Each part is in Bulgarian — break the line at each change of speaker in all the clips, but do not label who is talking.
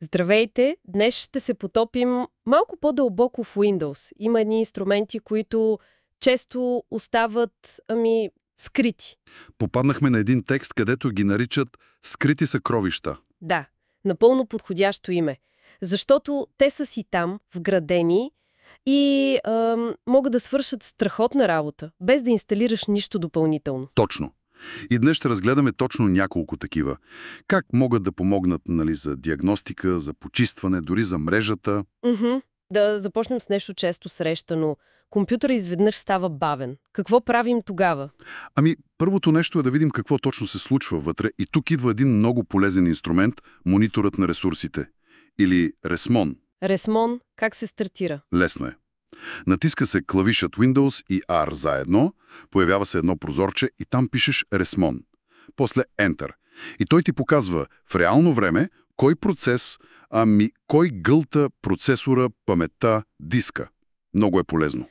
Здравейте! Днес ще се потопим малко по-дълбоко в Windows. Има едни инструменти, които често остават, скрити.
Попаднахме на един текст, където ги наричат «скрити съкровища».
Да, напълно подходящо име. Защото те са си там, вградени и могат да свършат страхотна работа, без да инсталираш нищо допълнително.
Точно. И днес ще разгледаме точно няколко такива. Как могат да помогнат, за диагностика, за почистване, дори за мрежата.
Да започнем с нещо често срещано. Компютър изведнъж става бавен. Какво правим тогава?
Първото нещо е да видим какво точно се случва вътре и тук идва един много полезен инструмент – мониторът на ресурсите. Или RESMON.
RESMON, как се стартира?
Лесно е. Натиска се клавишът Windows и R заедно, появява се едно прозорче и там пишеш RESMON. После Enter. И той ти показва в реално време кой процес, кой гълта процесора, паметта, диска. Много е полезно.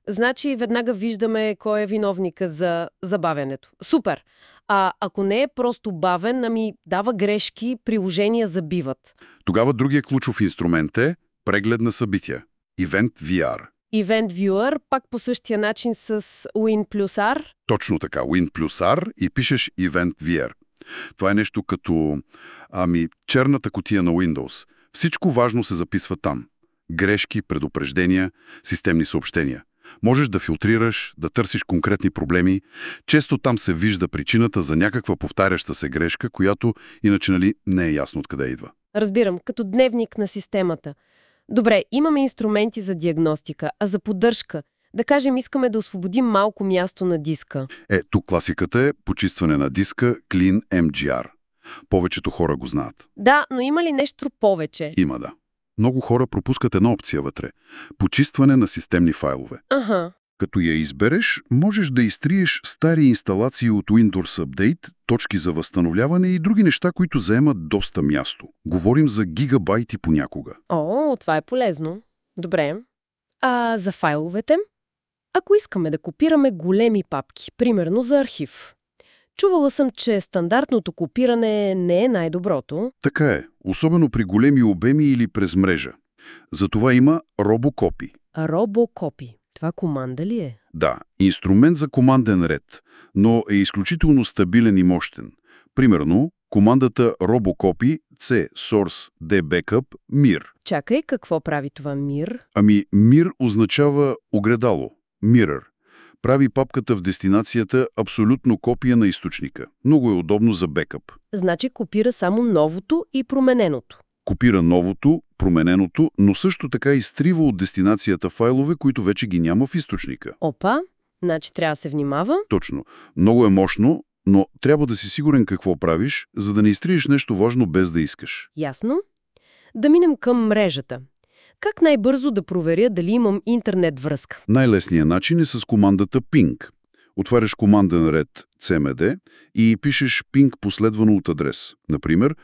Значи веднага виждаме кой е виновника за забавянето. Супер! А ако не е просто бавен, дава грешки, приложения забиват.
Тогава другия ключов инструмент е преглед на събития. Event VR.
Event Viewer, пак по същия начин с Win плюс R.
Точно така, Win плюс R и пишеш Event VR. Това е нещо като, черната кутия на Windows. Всичко важно се записва там. Грешки, предупреждения, системни съобщения. Можеш да филтрираш, да търсиш конкретни проблеми. Често там се вижда причината за някаква повтаряща се грешка, която иначе не е ясно откъде идва.
Разбирам, като дневник на системата. Добре, имаме инструменти за диагностика, а за поддръжка, да кажем, искаме да освободим малко място на диска.
Тук класиката е почистване на диска Clean MGR. Повечето хора го знаят.
Да, но има ли нещо повече?
Има, да. Много хора пропускат една опция вътре – почистване на системни файлове. Като я избереш, можеш да изтриеш стари инсталации от Windows Update, точки за възстановяване и други неща, които заемат доста място. Говорим за гигабайти понякога.
Това е полезно. Добре. А за файловете? Ако искаме да копираме големи папки, примерно за архив. Чувала съм, че стандартното копиране не е най-доброто.
Така е, особено при големи обеми или през мрежа. Затова има RoboCopy.
RoboCopy. Това команда ли е?
Да, инструмент за команден ред, но е изключително стабилен и мощен. Примерно, командата RoboCopy C Source D Backup MIR.
Чакай, какво прави това MIR?
MIR означава огледало. Mirror. Прави папката в дестинацията абсолютно копия на източника. Много е удобно за бекъп.
Значи копира само новото и промененото.
Копира новото, промененото, но също така изтрива от дестинацията файлове, които вече ги няма в източника.
Опа, значи трябва да се внимава.
Точно. Много е мощно, но трябва да си сигурен какво правиш, за да не изтриеш нещо важно без да искаш.
Ясно. Да минем към мрежата. Как най-бързо да проверя дали имам интернет връзка?
Най-лесният начин е с командата ping. Отваряш команден ред CMD и пишеш ping последвано от адрес. Например,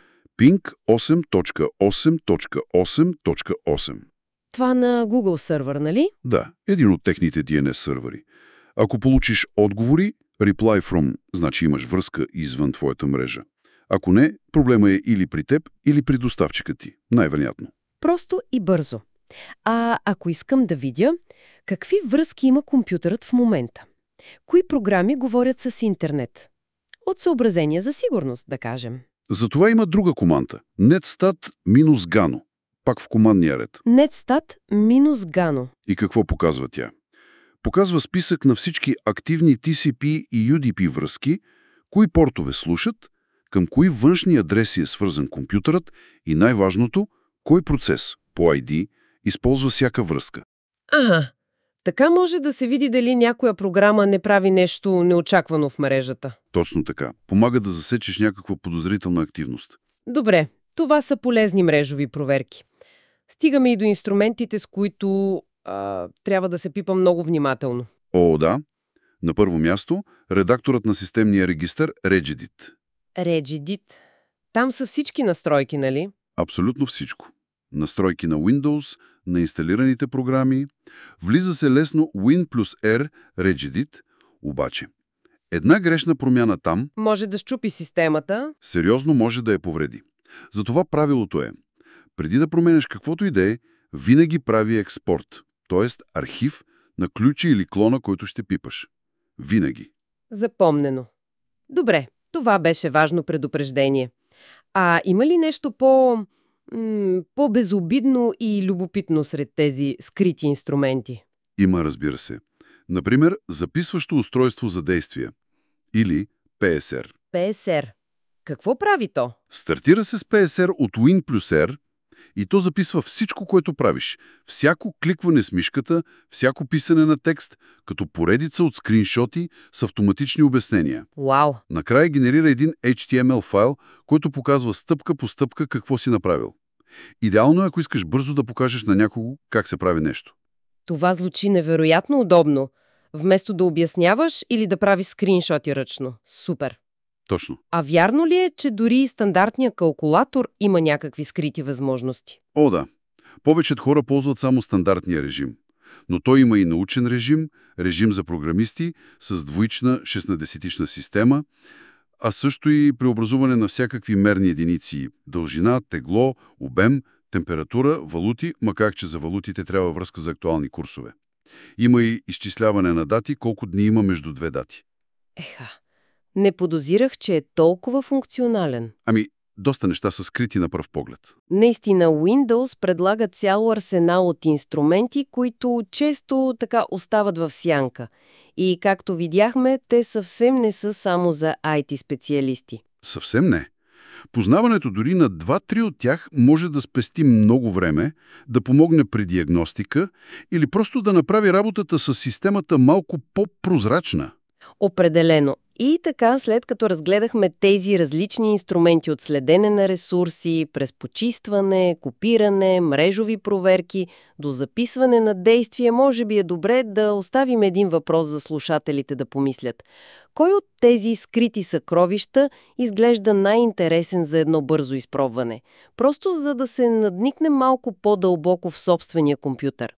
ping 8.8.8.8.
Това на Google сървър, нали?
Да, един от техните DNS сървъри. Ако получиш отговори, reply from, значи имаш връзка извън твоята мрежа. Ако не, проблема е или при теб, или при доставчика ти. Най-вероятно.
Просто и бързо. А ако искам да видя, какви връзки има компютърът в момента? Кои програми говорят с интернет? От съображения за сигурност, да кажем.
Затова има друга команда. netstat-gano. Пак в командния ред.
netstat-gano.
И какво показва тя? Показва списък на всички активни TCP и UDP връзки, кои портове слушат, към кои външни адреси е свързан компютърът и най-важното, кой процес, по ID, използва всяка връзка.
Така може да се види дали някоя програма не прави нещо неочаквано в мрежата.
Точно така. Помага да засечеш някаква подозрителна активност.
Добре, това са полезни мрежови проверки. Стигаме и до инструментите, с които трябва да се пипа много внимателно.
Да. На първо място, редакторът на системния регистър Regedit.
Regedit. Там са всички настройки, нали?
Абсолютно всичко. Настройки на Windows, на инсталираните програми. Влиза се лесно Win плюс R Regedit, обаче една грешна промяна там
може да счупи системата.
Сериозно може да я повреди. Затова правилото е преди да променеш каквото и да е, винаги прави експорт, т.е. архив на ключа или клона, който ще пипаш. Винаги.
Запомнено. Добре, това беше важно предупреждение. А има ли нещо по-безобидно и любопитно сред тези скрити инструменти?
Има, разбира се. Например, записващо устройство за действие или PSR.
PSR. Какво прави то?
Стартира се с PSR от Win плюс R и то записва всичко, което правиш. Всяко кликване с мишката, всяко писане на текст, като поредица от скриншоти с автоматични обяснения.
Вау!
Накрая генерира един HTML файл, който показва стъпка по стъпка какво си направил. Идеално е, ако искаш бързо да покажеш на някого как се прави нещо.
Това звучи невероятно удобно. Вместо да обясняваш или да правиш скриншоти ръчно. Супер!
Точно.
А вярно ли е, че дори и стандартният калкулатор има някакви скрити възможности?
О, да. Повечето хора ползват само стандартния режим. Но той има и научен режим, режим за програмисти с двоична 16-десетична система, а също и преобразуване на всякакви мерни единици – дължина, тегло, обем, температура, валути, макар че за валутите трябва връзка за актуални курсове. Има и изчисляване на дати, колко дни има между две дати.
Еха, не подозирах, че е толкова функционален.
Доста неща са скрити на пръв поглед.
Наистина, Windows предлага цял арсенал от инструменти, които често така остават в сянка. И както видяхме, те съвсем не са само за IT-специалисти.
Съвсем не. Познаването дори на 2-3 от тях може да спести много време, да помогне при диагностика или просто да направи работата с системата малко по-прозрачна.
Определено. И така, след като разгледахме тези различни инструменти от следене на ресурси, през почистване, копиране, мрежови проверки, до записване на действия, може би е добре да оставим един въпрос за слушателите да помислят. Кой от тези скрити съкровища изглежда най-интересен за едно бързо изпробване? Просто за да се надникне малко по-дълбоко в собствения компютър.